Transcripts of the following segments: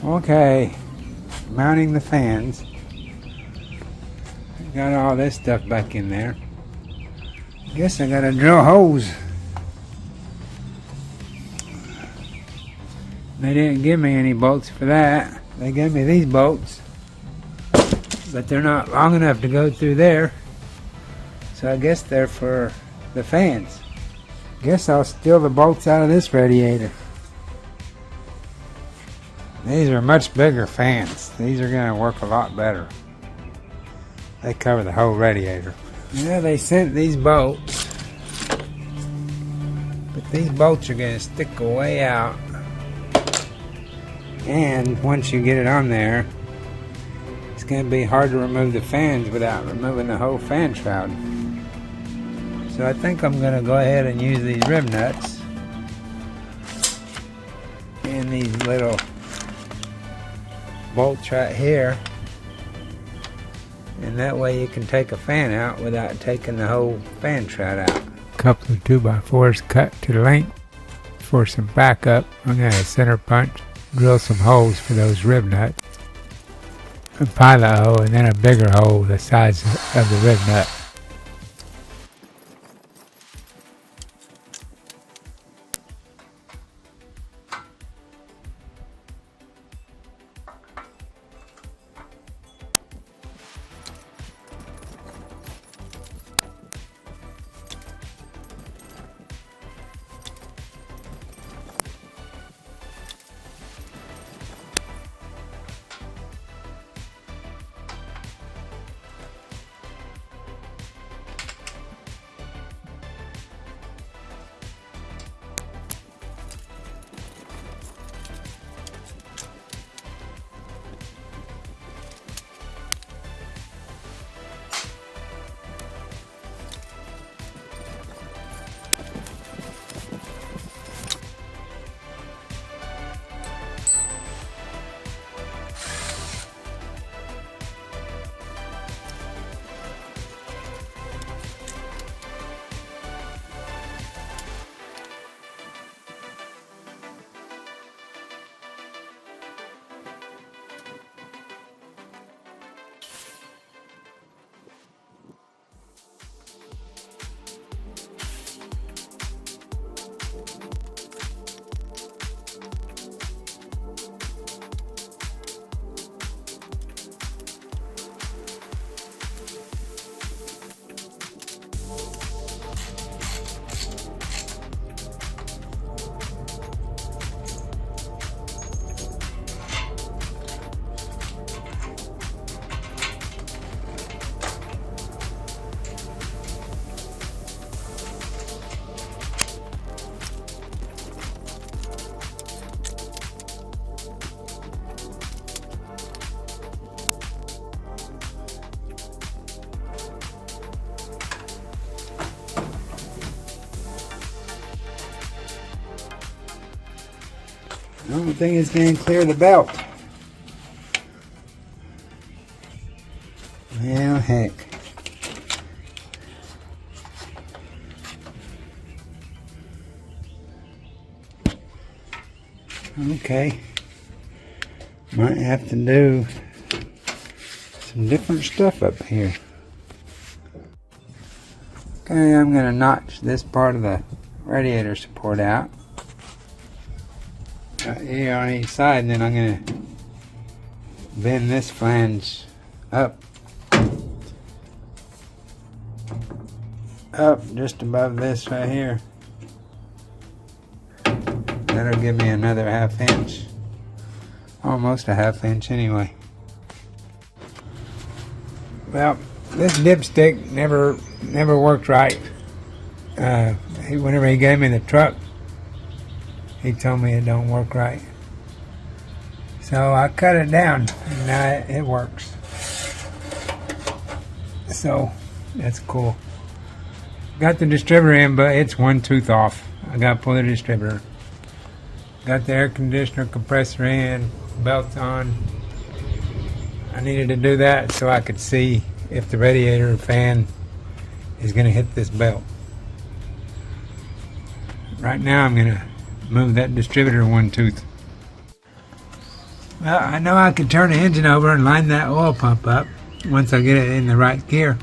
Okay, mounting the fans. Got all this stuff back in there. Guess I gotta drill holes. They didn't give me any bolts for that. They gave me these bolts, but they're not long enough to go through there. So I guess they're for the fans. Guess I'll steal the bolts out of this radiator. These are much bigger fans. These are going to work a lot better. They cover the whole radiator. Yeah, they sent these bolts, but these bolts are going to stick way out. And once you get it on there, it's going to be hard to remove the fans without removing the whole fan shroud. So I think I'm going to go ahead and use these rib nuts and these little bolts right here, and that way you can take a fan out without taking the whole fan shroud out. A couple of 2x4s cut to length for some backup. I'm going to center punch, drill some holes for those rib nuts, a pilot hole, and then a bigger hole the size of the rib nut. The only thing is going to clear the belt. Well, heck. Okay. Might have to do some different stuff up here. Okay, I'm going to notch this part of the radiator support out. Here on each side, and then I'm going to bend this flange up just above this right here. That'll give me another 1/2 inch, almost a 1/2 inch anyway. Well, this dipstick never worked right. Whenever he gave me the truck, he told me it don't work right. So I cut it down, and now it works. So that's cool. Got the distributor in, but it's one tooth off. I got to pull the distributor. Got the air conditioner compressor in, belt on. I needed to do that so I could see if the radiator fan is going to hit this belt. Right now I'm going to move that distributor one tooth. Well, I know I can turn the engine over and line that oil pump up once I get it in the right gear.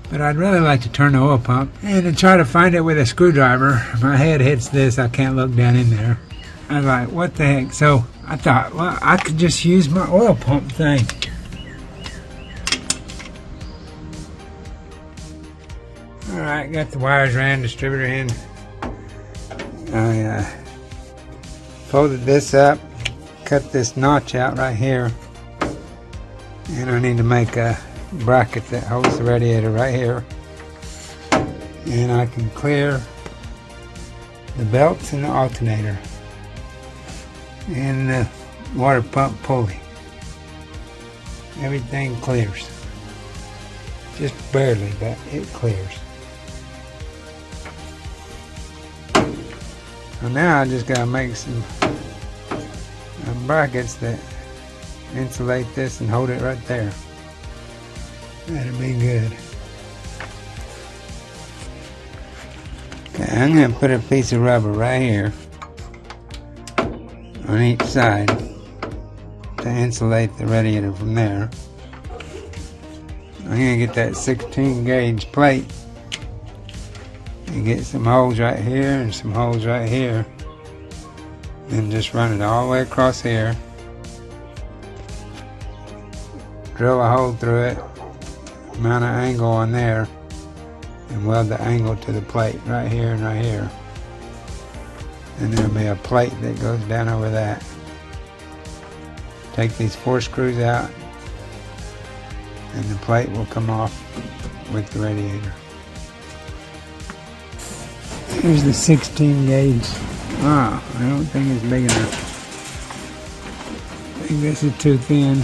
But I'd really like to turn the oil pump and to try to find it with a screwdriver. My head hits this, I can't look down in there. I was like, what the heck? So I thought, well, I could just use my oil pump thing. Alright, got the wires ran, distributor in. I folded this up, cut this notch out right here, and I need to make a bracket that holds the radiator right here, and I can clear the belts and the alternator and the water pump pulley. Everything clears, just barely, but it clears. So now I just gotta make some brackets that insulate this and hold it right there. That'll be good. Okay, I'm gonna put a piece of rubber right here on each side to insulate the radiator from there. I'm gonna get that 16 gauge plate and get some holes right here and some holes right here, and just run it all the way across here, drill a hole through it, mount an angle on there, and weld the angle to the plate right here and right here, and there'll be a plate that goes down over that. Take these 4 screws out and the plate will come off with the radiator. Here's the 16 gauge. Ah, I don't think it's big enough. I think this is too thin.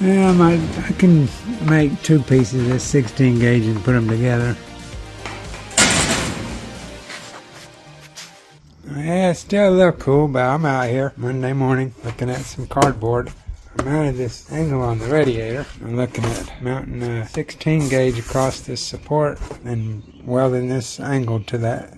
Yeah, I can make 2 pieces of this 16 gauge and put them together. Yeah, it's still a little cool, but I'm out here Monday morning looking at some cardboard. I mounted this angle on the radiator. I'm looking at mounting a 16 gauge across this support and welding this angle to that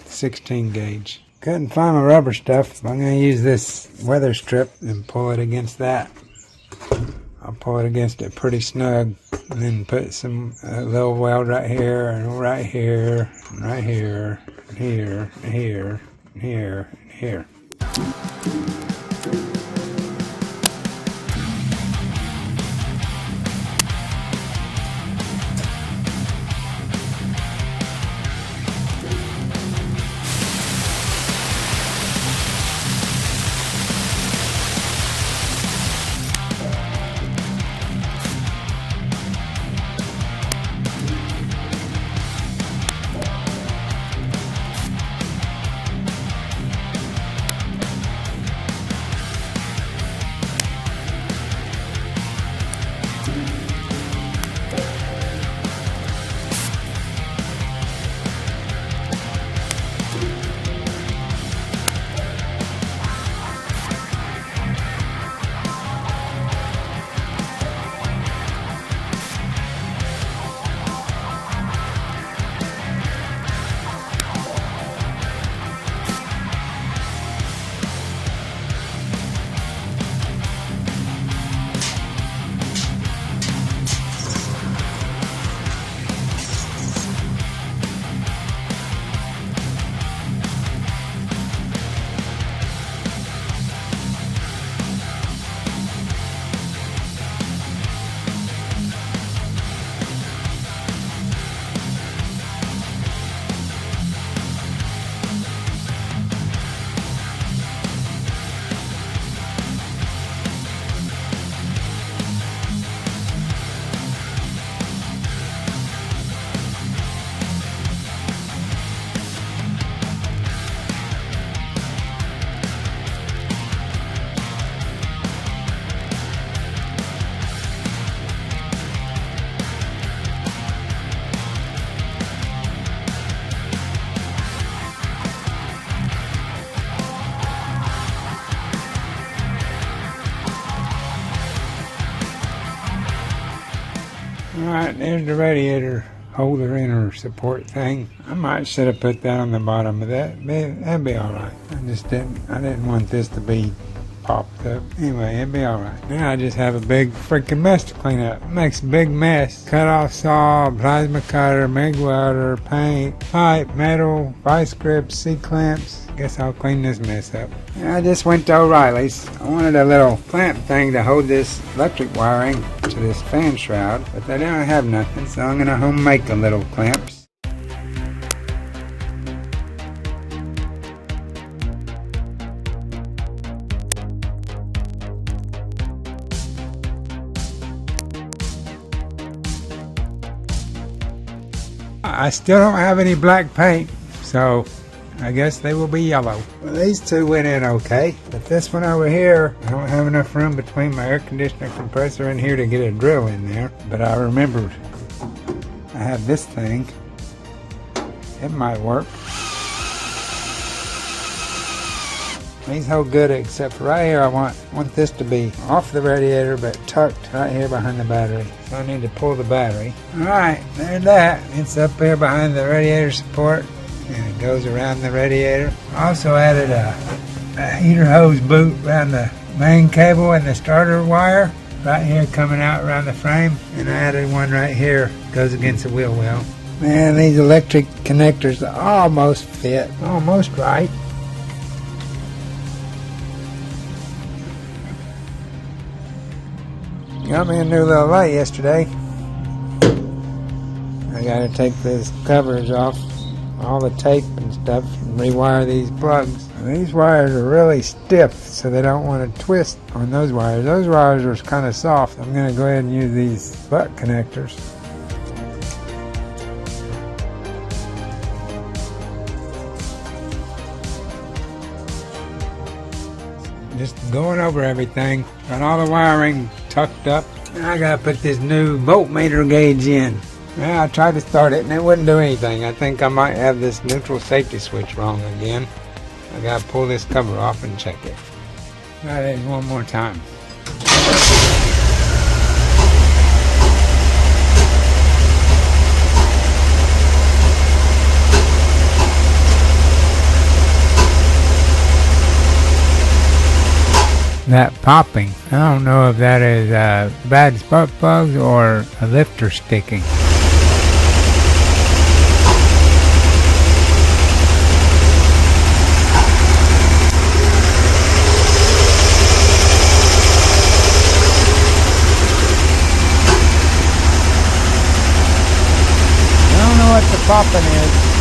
16 gauge. Couldn't find my rubber stuff. I'm going to use this weather strip and pull it against that. I'll pull it against it pretty snug and then put some little weld right here and right here and right here and here and here and here and here. Alright, there's the radiator holder inner support thing. I might should have put that on the bottom of that. That'd be alright. I didn't want this to be popped up. Anyway, it'd be alright. Now I just have a big freaking mess to clean up. It makes a big mess. Cut off saw, plasma cutter, MIG welder, paint, pipe, metal, vice grips, C-clamps. Guess I'll clean this mess up. I just went to O'Reilly's. I wanted a little clamp thing to hold this electric wiring to this fan shroud, but they don't have nothing, so I'm gonna home make a little clamps. I still don't have any black paint, so I guess they will be yellow. Well, these two went in okay, but this one over here, I don't have enough room between my air conditioner compressor in here to get a drill in there. But I remembered I have this thing. It might work. These hold good except for right here. I want this to be off the radiator but tucked right here behind the battery. So I need to pull the battery. Alright, there's that. It's up here behind the radiator support and it goes around the radiator. I also added a heater hose boot around the main cable and the starter wire right here coming out around the frame, and I added one right here, goes against the wheel well. Man, these electric connectors almost fit, almost right. Got me a new little light yesterday. I gotta take these covers off, all the tape and stuff, and rewire these plugs. And these wires are really stiff, so they don't want to twist on those wires. Those wires are kind of soft. I'm gonna go ahead and use these butt connectors. Just going over everything. Got all the wiring tucked up. Now I gotta put this new voltmeter gauge in. Well, I tried to start it and it wouldn't do anything. I think I might have this neutral safety switch wrong again. I gotta pull this cover off and check it. Try this one more time. That popping, I don't know if that is bad spark plugs or a lifter sticking. I don't know what the popping is.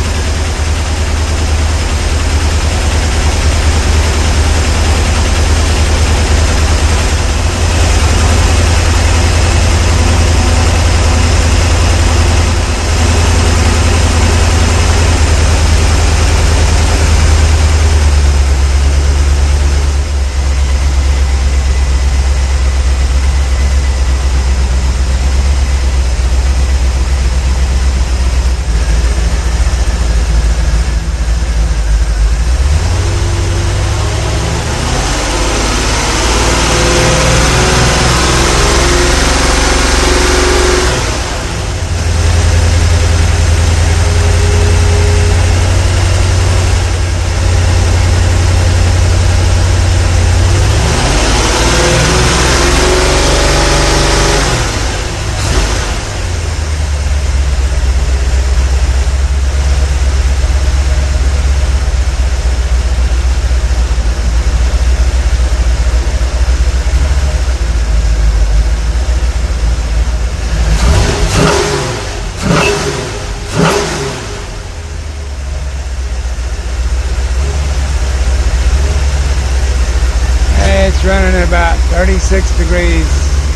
It's running at about 36 degrees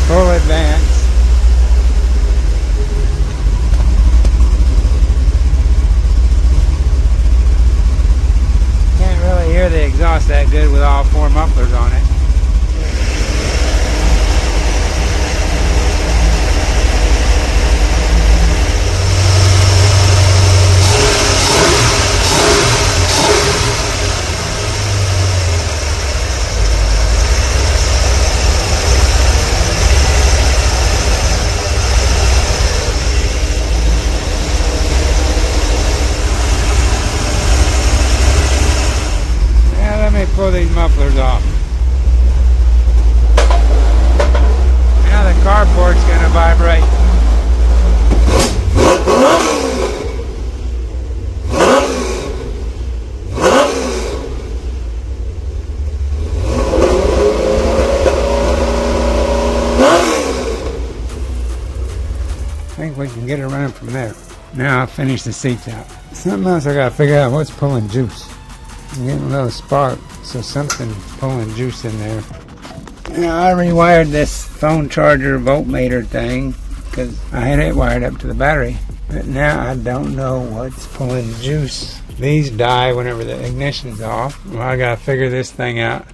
full advance. Can't really hear the exhaust that good with all four mufflers on it. these mufflers off. Now the carport's gonna vibrate. I think we can get it running from there. Now I'll finish the seats out. Something else I gotta figure out, what's pulling juice. I'm getting a little spark, so something's pulling juice in there. Now I rewired this phone charger voltmeter thing because I had it wired up to the battery. But now I don't know what's pulling juice. These die whenever the ignition's off. Well, I gotta figure this thing out.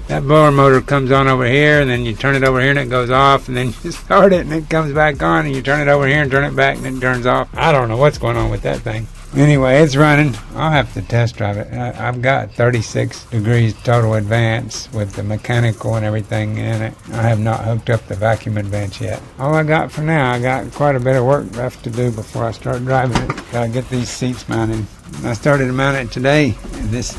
That blower motor comes on over here, and then you turn it over here and it goes off, and then you start it and it comes back on, and you turn it over here and turn it back and it turns off. I don't know what's going on with that thing. Anyway, it's running. I'll have to test drive it. I've got 36 degrees total advance with the mechanical and everything in it. I have not hooked up the vacuum advance yet. All I got for now, I got quite a bit of work left to do before I start driving it. Gotta get these seats mounted. I started to mount it today. This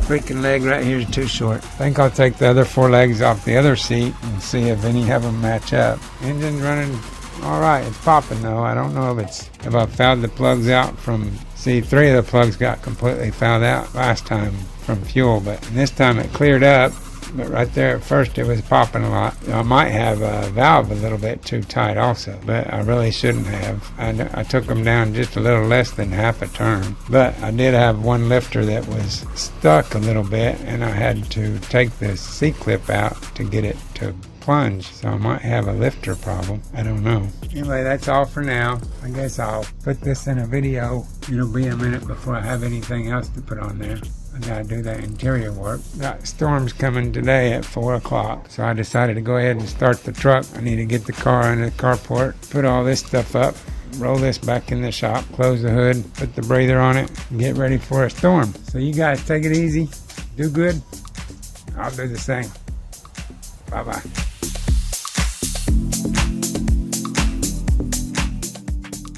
freaking leg right here is too short. I think I'll take the other 4 legs off the other seat and see if any of them match up. Engine's running all right. It's popping though. I don't know if I fouled the plugs out from, see, 3 of the plugs got completely fouled out last time from fuel, but this time it cleared up. But right there at first it was popping a lot. I might have a valve a little bit too tight also, but I really shouldn't have. I took them down just a little less than half a turn. But I did have one lifter that was stuck a little bit, and I had to take the C-clip out to get it to plunge, so I might have a lifter problem. I don't know. Anyway, that's all for now. I guess I'll put this in a video. It'll be a minute before I have anything else to put on there. I gotta do that interior work. Got storms coming today at 4 o'clock, so I decided to go ahead and start the truck. I need to get the car in the carport, put all this stuff up, roll this back in the shop, close the hood, put the breather on it, and get ready for a storm. So you guys take it easy, do good. I'll do the same. Bye-bye.